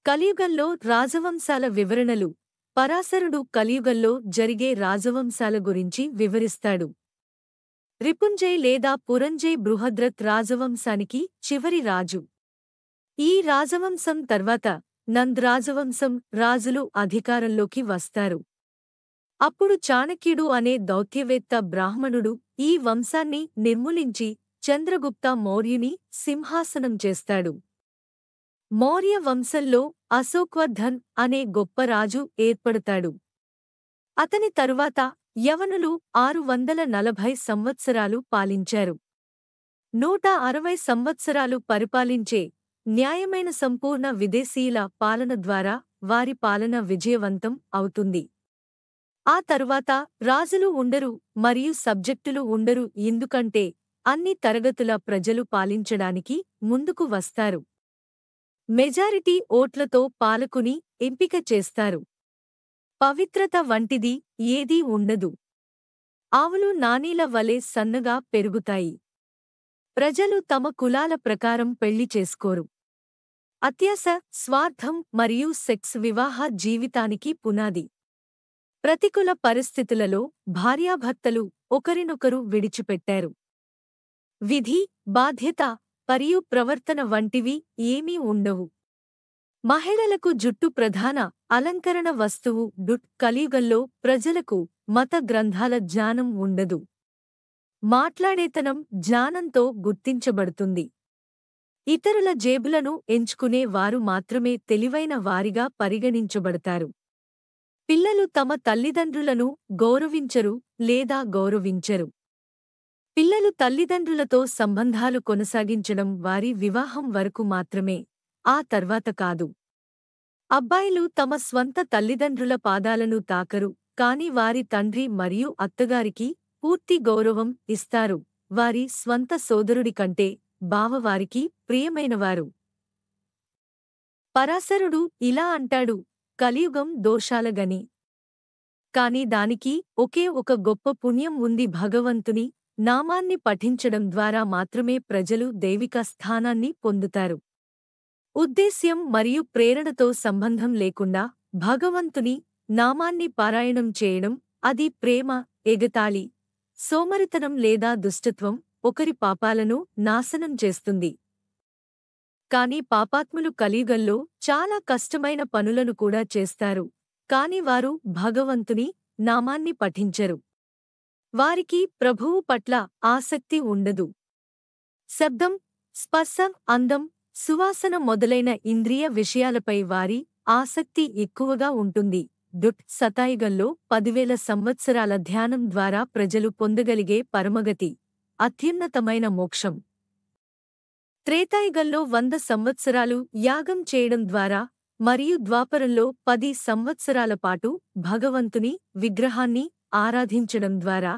కలియుగంలో రాజవంశాల వివరణలు. పరాశరుడు కలియుగంలో జరిగే రాజవంశాల గురించి వివరిస్తాడు. రిపుంజయ్ లేదా పురంజయ్ బృహద్రథ్ రాజవంశానికి చివరి రాజు. ఈ రాజవంశం తర్వాత నంద్ రాజవంశం రాజులు అధికారంలోకి వస్తారు. అప్పుడు చాణక్యుడు అనే దౌత్యవేత్త బ్రాహ్మణుడు ఈ వంశాన్ని నిర్మూలించి చంద్రగుప్త మౌర్యుని సింహాసనం చేస్తాడు. మౌర్య వంశంలో అశోక్వర్ధన్ అనే గొప్ప రాజు ఏర్పడతాడు. అతని తరువాత యవనులు 640 సంవత్సరాలు పాలించారు. 160 సంవత్సరాలు పరిపాలించే న్యాయమైన సంపూర్ణ విదేశీయుల పాలన ద్వారా వారి పాలన విజయవంతం అవుతుంది. ఆ తరువాత రాజులు ఉండరు మరియు సబ్జెక్టులు ఉండరు, ఎందుకంటే అన్ని తరగతుల ప్రజలు పాలించడానికి ముందుకు వస్తారు. మెజారిటీ ఓట్లతో పాలకుని ఎంపిక చేస్తారు. పవిత్రత వంటిది ఏదీ ఉండదు. ఆవులు నాణీల వలె సన్నగా పెరుగుతాయి. ప్రజలు తమ కులాల ప్రకారం పెళ్లి చేసుకోరు. అత్యాశ, స్వార్థం మరియు సెక్స్ వివాహ జీవితానికి పునాది. ప్రతికూల పరిస్థితులలో భార్యాభర్తలు ఒకరినొకరు విడిచిపెట్టారు. విధి, బాధ్యత మరియు ప్రవర్తన వంటివి ఏమీ ఉండవు. మహిళలకు జుట్టు ప్రధాన అలంకరణ వస్తువు. కలియుగంలో ప్రజలకు మత గ్రంథాల జ్ఞానం ఉండదు. మాట్లాడేతనం జ్ఞానంతో గుర్తించబడుతుంది. ఇతరుల జేబులను ఎంచుకునే వారు మాత్రమే తెలివైన వారిగా పరిగణించబడతారు. పిల్లలు తమ తల్లిదండ్రులను గౌరవించరు లేదా గౌరవించరు. పిల్లలు తల్లిదండ్రులతో సంబంధాలు కొనసాగించడం వారి వివాహం వరకు మాత్రమే, ఆ తర్వాత కాదు. అబ్బాయిలు తమ స్వంత తల్లిదండ్రుల పాదాలను తాకరు, కాని వారి తండ్రి మరియు అత్తగారికి పూర్తి గౌరవం ఇస్తారు, వారి స్వంత సోదరుడి కంటే బావవారికి ప్రియమైనవారు. పరాశరుడు ఇలా అంటాడు: కలియుగం దోషాల గని. కాని దానికి ఒకే ఒక గొప్ప పుణ్యం ఉంది. భగవంతుని నామాన్ని పఠించడం ద్వారా మాత్రమే ప్రజలు దైవిక స్థానాన్ని పొందుతారు. ఉద్దేశ్యం మరియు ప్రేరణతో సంబంధం లేకుండా భగవంతుని నామాన్ని పారాయణం చేయడం, అది ప్రేమ, ఎగతాళి, సోమరితనం లేదా దుష్టత్వం, ఒకరి పాపాలను నాశనం చేస్తుంది. కాని పాపాత్ములు కలియుగంలో చాలా కష్టమైన పనులను కూడా చేస్తారు, కాని వారు భగవంతుని నామాన్ని పఠించరు. వారికి ప్రభువు పట్ల ఆసక్తి ఉండదు. శబ్దం, స్పర్శ, అందం, సువాసన మొదలైన ఇంద్రియ విషయాలపై వారి ఆసక్తి ఎక్కువగా ఉంటుంది. సతాయుగంలో 10,000 సంవత్సరాల ధ్యానం ద్వారా ప్రజలు పొందగలిగే పరమగతి, అత్యున్నతమైన మోక్షం. త్రేతాయుగంలో 100 సంవత్సరాలు యాగం చేయడం ద్వారా మరియు ద్వాపరంలో 10 సంవత్సరాల పాటు భగవంతుని విగ్రహాన్ని ఆరాధించడం ద్వారా,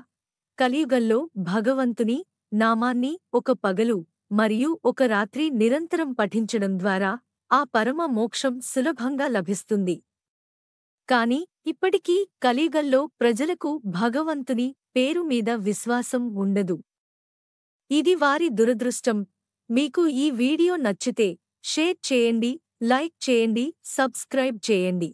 కలియుగంలో భగవంతుని నామాన్ని ఒక పగలు మరియు ఒక రాత్రి నిరంతరం పఠించడం ద్వారా ఆ పరమ మోక్షం సులభంగా లభిస్తుంది. కాని ఇప్పటికీ కలియుగంలో ప్రజలకు భగవంతుని పేరు మీద విశ్వాసం ఉండదు. ఇది వారి దురదృష్టం. మీకు ఈ వీడియో నచ్చితే షేర్ చేయండి, లైక్ చేయండి, సబ్స్క్రైబ్ చేయండి.